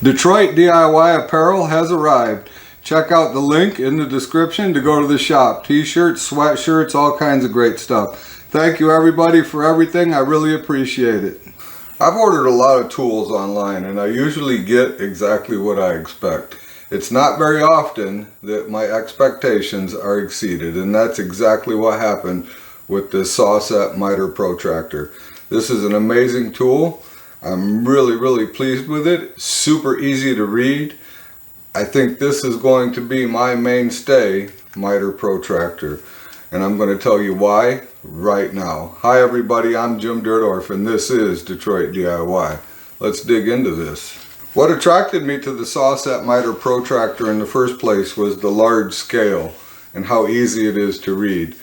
Detroit DIY apparel has arrived. Check out the link in the description to go to the shop. T-shirts, sweatshirts, all kinds of great stuff. Thank you everybody for everything. I really appreciate it. I've ordered a lot of tools online and I usually get exactly what I expect. It's not very often that my expectations are exceeded, and that's exactly what happened with this Sawset MITER Protractor. This is an amazing tool. I'm really pleased with it. Super easy to read. I think this is going to be my mainstay MITER Protractor, and I'm going to tell you why right now. Hi everybody, I'm Jim Dirdorf and this is Detroit DIY. Let's dig into this. What attracted me to the Sawset MITER Protractor in the first place was the large scale and how easy it is to read.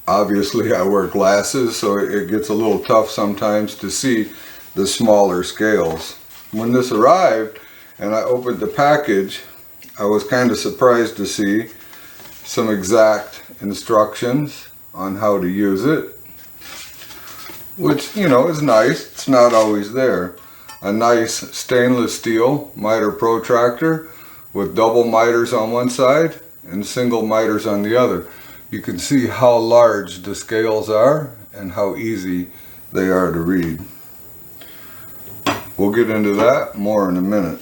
Obviously I wear glasses, so it gets a little tough sometimes to see the smaller scales. When this arrived and I opened the package, I was kind of surprised to see some exact instructions on how to use it, which, you know, is nice. It's not always there. A nice stainless steel MITER protractor with double miters on one side and single miters on the other. You can see how large the scales are and how easy they are to read. We'll get into that more in a minute.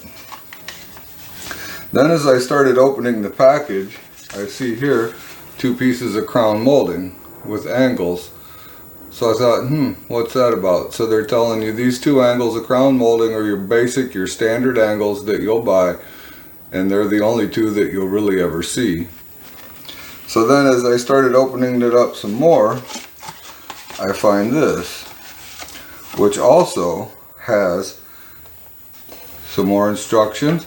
Then as I started opening the package, I see here 2 pieces of crown molding with angles. So I thought, what's that about? So they're telling you these 2 angles of crown molding are your standard angles that you'll buy, and they're the only 2 that you'll really ever see. So then as I started opening it up some more, I find this, which also has some more instructions,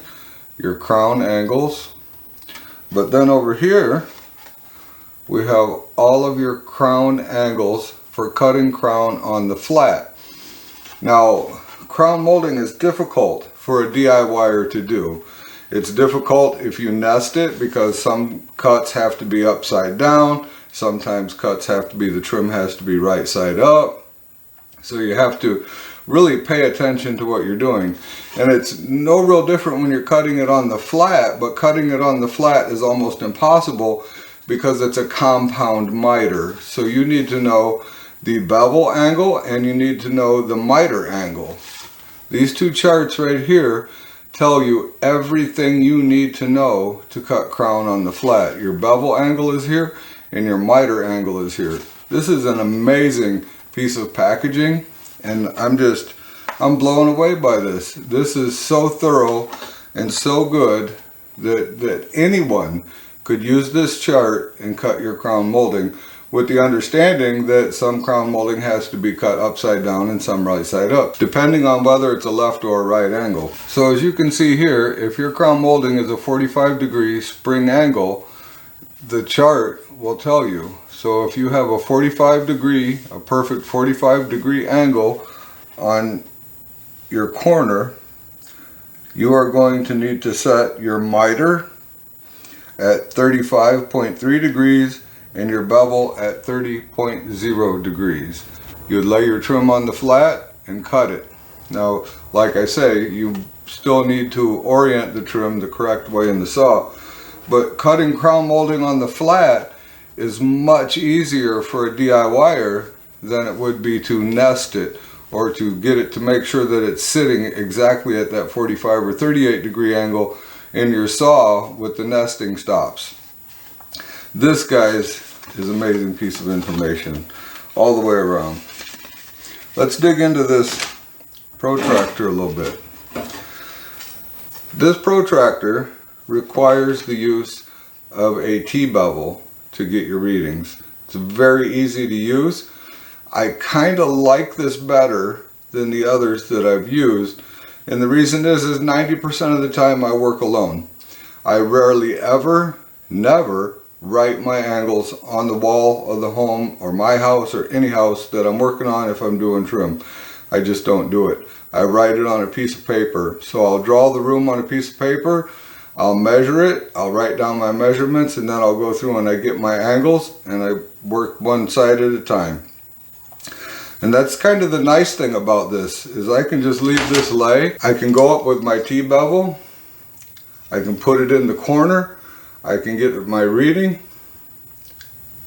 your crown angles. But then over here, we have all of your crown angles for cutting crown on the flat. Now, crown molding is difficult for a DIYer to do. It's difficult if you nest it because some cuts have to be upside down. Sometimes cuts have to be, the trim has to be right side up. So you have to really pay attention to what you're doing. And it's no real different when you're cutting it on the flat, but cutting it on the flat is almost impossible because it's a compound miter. So you need to know the bevel angle and you need to know the miter angle. These 2 charts right here tell you everything you need to know to cut crown on the flat. Your bevel angle is here and your miter angle is here. This is an amazing piece of packaging, and I'm blown away by this. This is so thorough and so good that anyone could use this chart and cut your crown molding, with the understanding that some crown molding has to be cut upside down and some right side up, depending on whether it's a left or a right angle. So as you can see here, if your crown molding is a 45-degree spring angle, the chart will tell you. So if you have a 45-degree, a perfect 45-degree angle on your corner, you are going to need to set your miter at 35.3 degrees and your bevel at 30.0 degrees. You would lay your trim on the flat and cut it. Now, like I say, you still need to orient the trim the correct way in the saw, but cutting crown molding on the flat is much easier for a DIYer than it would be to nest it or to get it to make sure that it's sitting exactly at that 45 or 38 degree angle in your saw with the nesting stops. This, guys, is an amazing piece of information all the way around. Let's dig into this protractor a little bit. This protractor requires the use of a T-bevel to get your readings. It's very easy to use. I kind of like this better than the others that I've used, and the reason is 90% of the time I work alone. I rarely ever, never write my angles on the wall of the home or my house or any house that I'm working on if I'm doing trim. I just don't do it. I write it on a piece of paper. So I'll draw the room on a piece of paper, I'll measure it, I'll write down my measurements, and then I'll go through and I get my angles and I work one side at a time. And that's kind of the nice thing about this, is I can just leave this lay. I can go up with my T-bevel. I can put it in the corner. I can get my reading,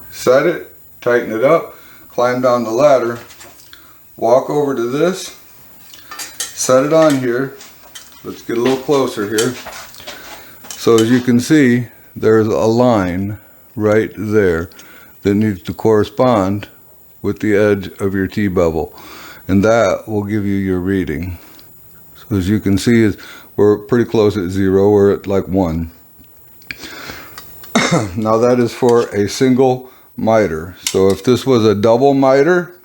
set it, tighten it up, climb down the ladder, walk over to this, set it on here. Let's get a little closer here. So as you can see, there's a line right there that needs to correspond with the edge of your T-bevel, and that will give you your reading. So as you can see, we're pretty close at 0. We're at like 1. Now that is for a single miter. So if this was a double miter,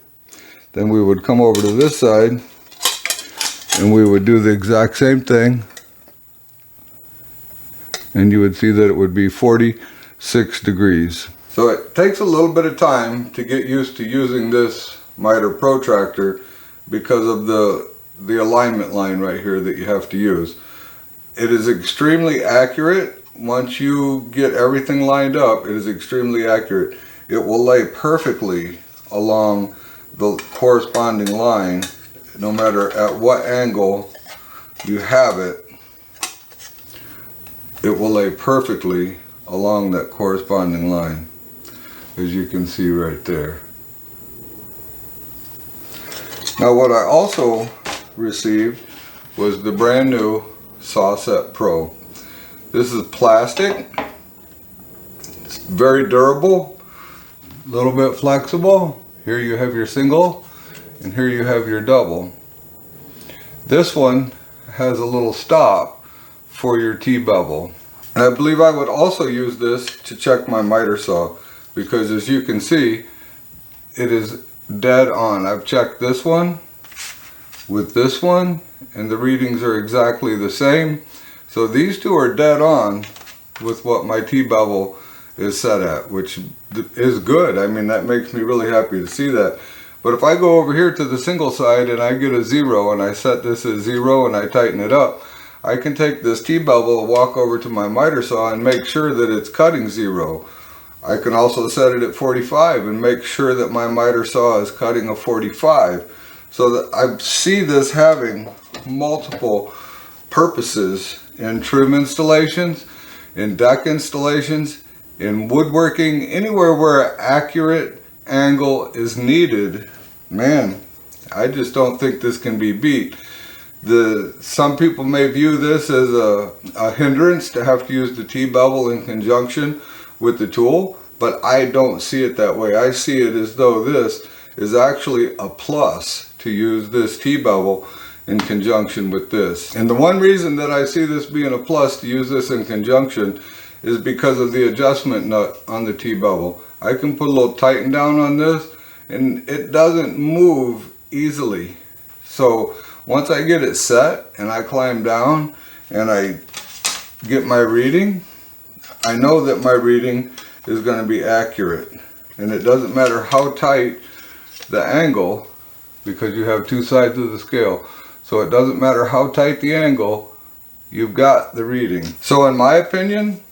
then we would come over to this side and we would do the exact same thing, and you would see that it would be 46 degrees. So it takes a little bit of time to get used to using this MITER protractor because of the alignment line right here that you have to use. It is extremely accurate. Once you get everything lined up, it is extremely accurate. It will lay perfectly along the corresponding line, no matter at what angle you have it. It will lay perfectly along that corresponding line, as you can see right there. Now what I also received was the brand new Sawset Pro. This is plastic. It's very durable, a little bit flexible. Here you have your single, and here you have your double. This one has a little stop for your T-bevel. And I believe I would also use this to check my miter saw, because as you can see, it is dead on. I've checked this one with this one, and the readings are exactly the same. So these two are dead on with what my T-bevel is set at, which is good. I mean, that makes me really happy to see that. But if I go over here to the single side and I get a 0 and I set this at 0 and I tighten it up, I can take this T-bevel, walk over to my miter saw and make sure that it's cutting 0. I can also set it at 45 and make sure that my miter saw is cutting a 45. So that I see this having multiple purposes in trim installations, in deck installations, in woodworking, anywhere where accurate angle is needed. Man, I just don't think this can be beat. Some people may view this as a hindrance to have to use the T-bevel in conjunction with the tool, but I don't see it that way. I see it as though this is actually a plus to use this T-bevel in conjunction with this. And the one reason that I see this being a plus to use this in conjunction is because of the adjustment nut on the T-bevel. I can put a little tighten down on this and it doesn't move easily. So once I get it set and I climb down and I get my reading, I know that my reading is going to be accurate. And it doesn't matter how tight the angle, because you have two sides of the scale. So it doesn't matter how tight the angle, you've got the reading. So in my opinion,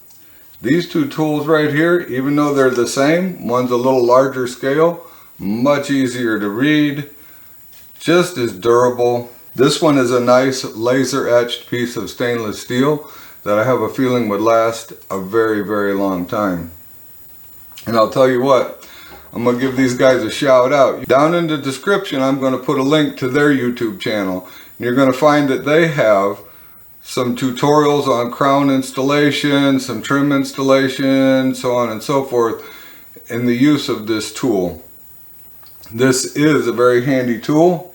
these two tools right here, even though they're the same, one's a little larger scale, much easier to read, just as durable. This one is a nice laser etched piece of stainless steel that I have a feeling would last a very, very long time. And I'll tell you what, I'm going to give these guys a shout out. Down in the description, I'm going to put a link to their YouTube channel. And you're going to find that they have some tutorials on crown installation, some trim installation, so on and so forth, in the use of this tool. This is a very handy tool.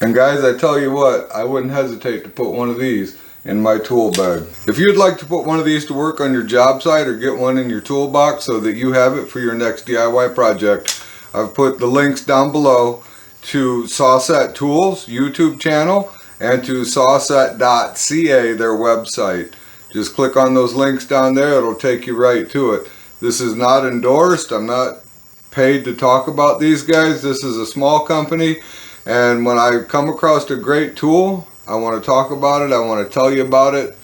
And guys, I tell you what, I wouldn't hesitate to put one of these in my tool bag. If you'd like to put one of these to work on your job site or get one in your toolbox so that you have it for your next DIY project, I've put the links down below to Sawset Tools YouTube channel and to sawset.ca, their website. Just click on those links down there, it'll take you right to it. This is not endorsed, I'm not paid to talk about these guys. This is a small company, and when I come across a great tool, I want to talk about it, I want to tell you about it,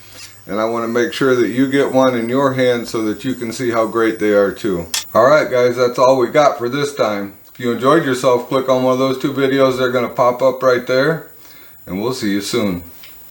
and I want to make sure that you get one in your hand so that you can see how great they are too. Alright guys, that's all we got for this time. If you enjoyed yourself, click on one of those two videos. They're going to pop up right there. And we'll see you soon.